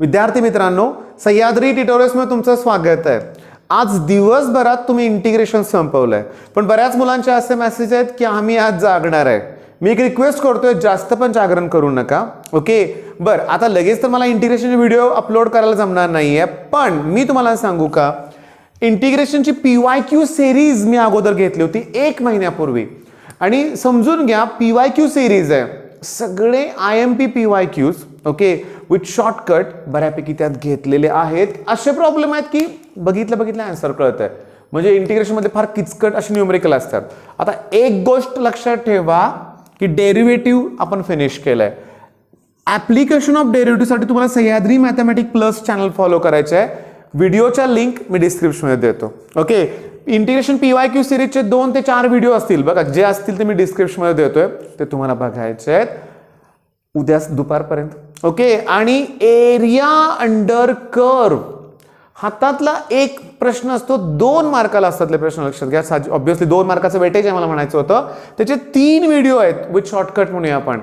विद्यार्थी मित्रांनो, सह्याद्री ट्युटोरियल्समध्ये तुमचं स्वागत आहे। आज दिवसभरात तुम्ही इंटिग्रेशन संपवलंय, पण बऱ्याच मुलांचे असे मेसेज आहेत की आम्ही आज जागणार आहे। मी एक रिक्वेस्ट करतोय, जास्त पण जागरण करू नका, ओके। बर, आता लगेच तर मला इंटिग्रेशनचे व्हिडिओ अपलोड करायला जमणार नाहीये, पण मी तुम्हाला सांगू का, इंटिग्रेशनची PYQ सिरीज मी अगोदर घेतली होती 1 महिन्यापूर्वी, आणि समजून घ्या PYQ सिरीज आहे, सगळे IMP PYQs, okay, with shortcut बऱ्यापैकी त्यात घेतलेले आहेत। असे प्रॉब्लेम आहेत की बघितलं आन्सर कळत आहे, म्हणजे इंटिग्रेशन मध्ये फार किचकट असे न्यूमेरिकल असतात। आता एक गोष्ट लक्षात ठेवा की डेरिव्हेटिव्ह आपण फिनिश केलंय। ऍप्लिकेशन ऑफ डेरिव्हेटिव्ह साठी तुम्हाला Sahyadri mathematics plus channel follow करायचे आहे। व्हिडिओच्या लिंक मी डिस्क्रिप्शन मध्ये देतो, ओके। इंटिग्रेशन PYQ सिरीजचे 2 ते 4 व्हिडिओ असतील बघा, जे असतील ते मी डिस्क्रिप्शन मध्ये देतोय, ते तुम्हाला बघायचे आहेत उद्या दुपारपर्यंत, ओके। आणि एरिया अंडर कर्व हातातला एक प्रश्न असतो, 2 मार्काला असतातले प्रश्न लक्षात घ्या। ऑब्विसली 2 मार्काचं वेटेज आहे मला म्हणायचं होतं, त्याचे 3 व्हिडिओ आहेत विथ शॉर्टकट म्हणूया आपण।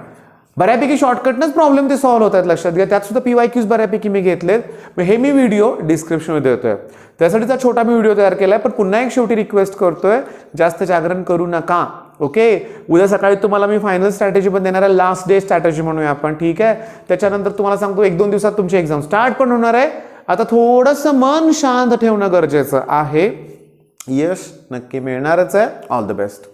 बऱ्यापैकी शॉर्टकटनच प्रॉब्लेम ते सॉल्व्ह होतात लक्षात घ्या, त्यात सुद्धा PYQs बऱ्यापैकी मी घेतलेत, हे मी व्हिडिओ डिस्क्रिप्शन मध्ये देतोय। त्यासाठीचा छोटा मी व्हिडिओ तयार केलाय, पण पुन्हा एक शेवटी रिक्वेस्ट करतोय, जास्त जागरण करू नका, ओके। उद्या सकाळी तुम्हाला मी फायनल स्ट्रॅटेजी पण देणार आहे, लास्ट डे स्ट्रॅटेजी म्हणूया आपण, ठीक आहे। त्याच्यानंतर तुम्हाला सांगतो 1-2 दिवसात तुमची एक्झाम स्टार्ट पण होणार आहे। आता थोडंसं मन शांत ठेवणं गरजेचं आहे, यश नक्की मिळणारच आहे। All the best.